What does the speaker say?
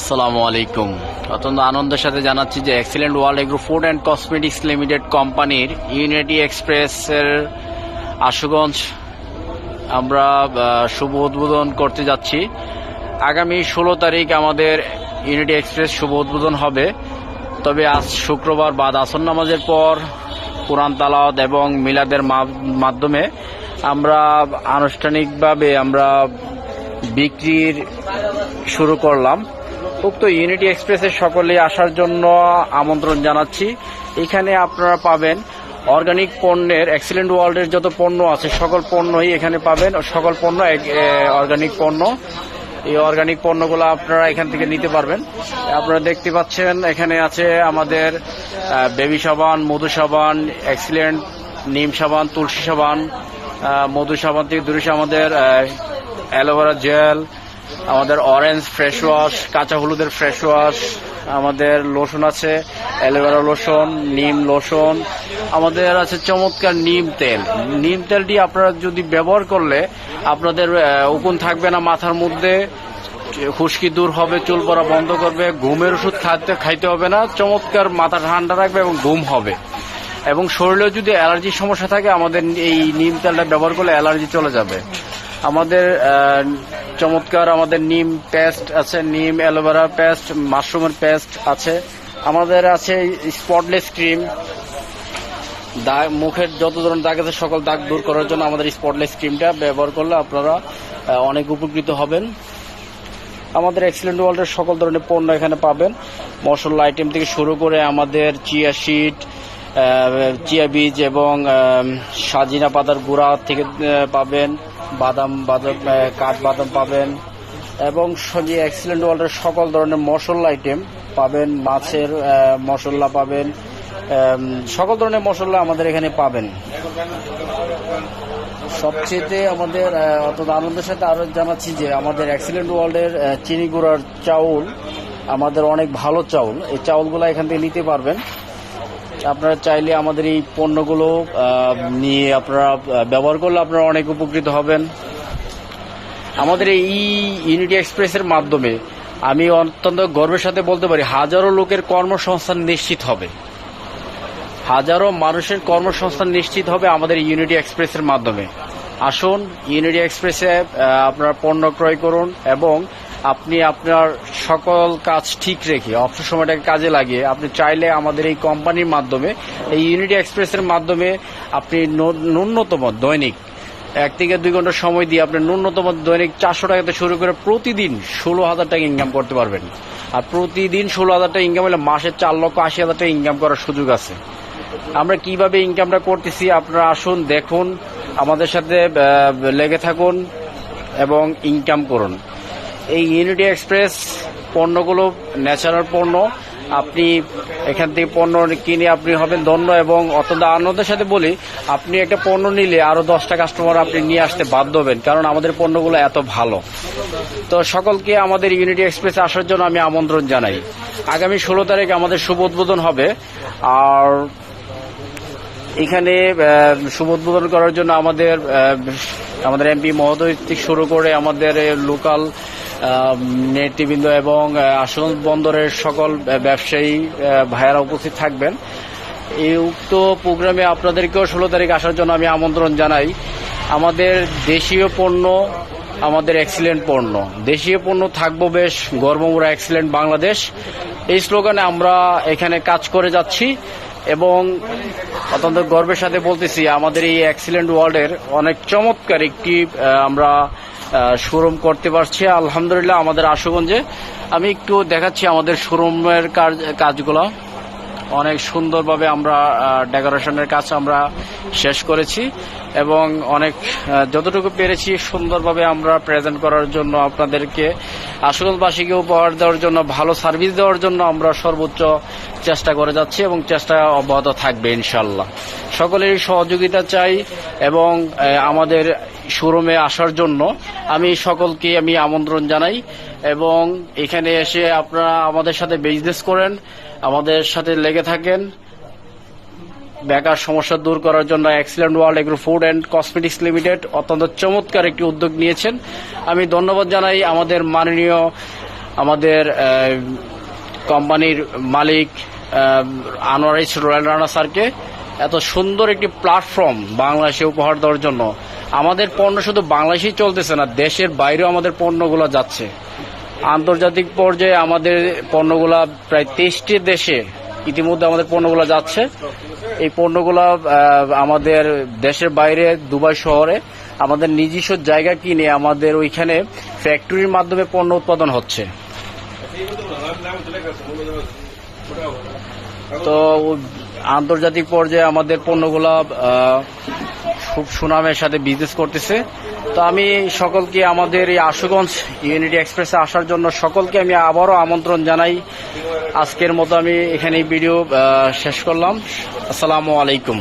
আসসালামু আলাইকুম। অত্যন্ত আনন্দের সাথে জানাচ্ছি যে excellent world agro food and cosmetics limited কোম্পানির ইউনিটি এক্সপ্রেসের আশুগঞ্জ আমরা শুভ উদ্বোধন করতে যাচ্ছি। আগামী 16 তারিখ আমাদের ইউনিটি এক্সপ্রেস শুভ উদ্বোধন হবে। তবে আজ শুক্রবার বাদ আসর নামাজের পর কোরআন তালাওয়াত এবং মিলাদের মাধ্যমে আমরা আনুষ্ঠানিকভাবে আমরা বিক্রির শুরু করলাম। উক্ত ইউনিটি এক্সপ্রেসে সকলে আসার জন্য আমন্ত্রণ জানাচ্ছি। এখানে আপনারা পাবেন অর্গানিক পণ্যের এক্সিলেন্ট ওয়ার্ল্ডের যত পণ্য আছে সকল পণ্যই এখানে পাবেন। সকল পণ্য অর্গানিক পণ্য। এই অর্গানিক পণ্যগুলো আপনারা এখান থেকে নিতে পারবেন। আপনারা দেখতে পাচ্ছেন এখানে আছে আমাদের বেবি সাবান, মধু সাবান, এক্সিলেন্ট নিম সাবান, তুলসী সাবান, মধু সাবান থেকে দূরে আমাদের অ্যালোভেরা জেল, আমাদের অরেঞ্জ ফ্রেশ ওয়াশ, কাঁচা হলুদের ফ্রেশ ওয়াশ, আমাদের লোশন আছে অ্যালোভেরা লোশন, নিম লোশন, আমাদের আছে চমৎকার নিম তেল। নিম তেলটি আপনারা যদি ব্যবহার করলে আপনাদের উকুন থাকবে না মাথার মধ্যে, খুশকি দূর হবে, চুল পড়া বন্ধ করবে, ঘুমের ওষুধ খাইতে হবে না, চমৎকার মাথা ঠান্ডা রাখবে এবং ঘুম হবে। এবং শরীরেও যদি অ্যালার্জির সমস্যা থাকে আমাদের এই নিম তেলটা ব্যবহার করলে অ্যালার্জি চলে যাবে। আমাদের চমৎকার আমাদের নিম পেস্ট আছে, নিম অ্যালোভেরা পেস্ট, মাশরুমের পেস্ট আছে, আমাদের আছে স্পটলেস ক্রিম। দাগ মুখের যত ধরনের দাগ আছে সকল দাগ দূর করার জন্য আমাদের স্পটলেস ক্রিমটা ব্যবহার করলে আপনারা অনেক উপকৃত হবেন। আমাদের এক্সিলেন্ট ওয়ার্ল্ডের সকল ধরনের পণ্য এখানে পাবেন। মশলা আইটেম থেকে শুরু করে আমাদের চিয়া সিড, চিয়া বীজ এবং সাজিনা পাতার গুঁড়া থেকে পাবেন, বাদাম কাঠবাদাম পাবেন এবং এক্সিলেন্ট ওয়ার্ল্ডের সকল ধরনের মশলা আইটেম পাবেন। মাছের মশলা পাবেন, সকল ধরনের মশলা আমাদের এখানে পাবেন। সবচেয়ে আমাদের অত্যন্ত আনন্দের সাথে আরো জানাচ্ছি যে আমাদের এক্সিলেন্ট ওয়ার্ল্ডের চিনি গুঁড়ার চাউল আমাদের অনেক ভালো চাউল। এই চাউলগুলো এখান থেকে নিতে পারবেন। আপনারা চাইলে আমাদের এই পণ্যগুলো নিয়ে আপনারা ব্যবহার করলে আপনারা অনেক উপকৃত হবেন। আমাদের এই ইউনিটি এক্সপ্রেসের মাধ্যমে আমি অত্যন্ত গর্বের সাথে বলতে পারি হাজারো লোকের কর্মসংস্থান নিশ্চিত হবে, হাজারো মানুষের কর্মসংস্থান নিশ্চিত হবে আমাদের ইউনিটি এক্সপ্রেসের মাধ্যমে। আসুন ইউনিটি এক্সপ্রেসে আপনারা পণ্য ক্রয় করুন এবং আপনি আপনার সকল কাজ ঠিক রেখে অবসর সময়টাকে কাজে লাগিয়ে আপনি চাইলে আমাদের এই কোম্পানির মাধ্যমে এই ইউনিটি এক্সপ্রেসের মাধ্যমে আপনি ন্যূনতম দৈনিক 1 থেকে 2 ঘন্টা সময় দিয়ে আপনি ন্যূনতম দৈনিক 400 টাকাতে শুরু করে প্রতিদিন 16,000 টাকা ইনকাম করতে পারবেন। আর প্রতিদিন 16,000 টাকা ইনকাম হলে মাসে 4,80,000 টাকা ইনকাম করার সুযোগ আছে। আমরা কিভাবে ইনকামটা করতেছি আপনারা আসুন দেখুন, আমাদের সাথে লেগে থাকুন এবং ইনকাম করুন। এই ইউনিটি এক্সপ্রেস পণ্যগুলো ন্যাচারাল পণ্য। আপনি এখান থেকে পণ্য কিনে আপনি হবেন ধন্য এবং অত্যন্ত আনন্দের সাথে বলি আপনি একটা পণ্য নিলে আরো 10টা কাস্টমার আপনি নিয়ে আসতে বাধ্য হবেন, কারণ আমাদের পণ্যগুলো এত ভালো। তো সকলকে আমাদের ইউনিটি এক্সপ্রেসে আসার জন্য আমি আমন্ত্রণ জানাই। আগামী 16 তারিখ আমাদের শুভ উদ্বোধন হবে। আর এখানে শুভ উদ্বোধন করার জন্য আমাদের এমপি মহোদয় থেকে শুরু করে আমাদের লোকাল নেতৃবৃন্দ এবং আশুগঞ্জ বন্দরের সকল ব্যবসায়ী ভাইয়েরা উপস্থিত থাকবেন। এই উক্ত প্রোগ্রামে আপনাদেরকেও 16 তারিখ আসার জন্য আমি আমন্ত্রণ জানাই। আমাদের দেশীয় পণ্য, আমাদের এক্সিলেন্ট পণ্য, দেশীয় পণ্য থাকবো বেশ, গর্বমোরা এক্সিলেন্ট বাংলাদেশ, এই স্লোগানে আমরা এখানে কাজ করে যাচ্ছি এবং অত্যন্ত গর্বের সাথে বলতেছি আমাদের এই এক্সিলেন্ট ওয়ার্ল্ডের অনেক চমৎকার একটি আমরা শোরুম করতে পারছি আলহামদুলিল্লাহ আমাদের আশুগঞ্জে। আমি একটু দেখাচ্ছি আমাদের শোরুমের কাজগুলো। অনেক সুন্দরভাবে আমরা ডেকোরেশনের কাজ আমরা শেষ করেছি এবং অনেক যতটুকু পেরেছি সুন্দরভাবে আমরা প্রেজেন্ট করার জন্য আপনাদেরকে আশুগঞ্জবাসীকে উপহার দেওয়ার জন্য, ভালো সার্ভিস দেওয়ার জন্য আমরা সর্বোচ্চ চেষ্টা করে যাচ্ছি এবং চেষ্টা অব্যাহত থাকবে ইনশাল্লাহ। সকলেরই সহযোগিতা চাই এবং আমাদের শোরুমে আসার জন্য আমি সকলকে আমন্ত্রণ জানাই এবং এখানে এসে আপনারা আমাদের সাথে বিজনেস করেন, আমাদের সাথে লেগে থাকেন। বেকার সমস্যা দূর করার জন্য excellent world agro food and cosmetics limited অত্যন্ত চমৎকার একটি উদ্যোগ নিয়েছেন। আমি ধন্যবাদ জানাই আমাদের মাননীয় আমাদের কোম্পানির মালিক আনোয়ার রয়্যাল রানা স্যারকে এত সুন্দর একটি প্ল্যাটফর্ম বাংলাদেশে উপহার দেওয়ার জন্য। আমাদের পণ্য শুধু বাংলাদেশেই চলতেছে না, দেশের বাইরেও আমাদের পণ্যগুলো যাচ্ছে। আন্তর্জাতিক পর্যায়ে আমাদের পণ্যগুলা প্রায় 23টি দেশে ইতিমধ্যে আমাদের পণ্যগুলো যাচ্ছে। এই পণ্যগুলা আমাদের দেশের বাইরে দুবাই শহরে আমাদের নিজস্ব জায়গা কিনে আমাদের ওইখানে ফ্যাক্টরির মাধ্যমে পণ্য উৎপাদন হচ্ছে। তো আন্তর্জাতিক পর্যায়ে আমাদের পণ্যগুলা খুব সুনামের সাথে বিজনেস করতেছে। তো আমি সকলকে আমাদের এই আশুগঞ্জ ইউনিটি এক্সপ্রেসে আসার জন্য সকলকে আমি আবারও আমন্ত্রণ জানাই। আজকের মতো আমি এখানে ভিডিও শেষ করলাম। আসসালামু আলাইকুম।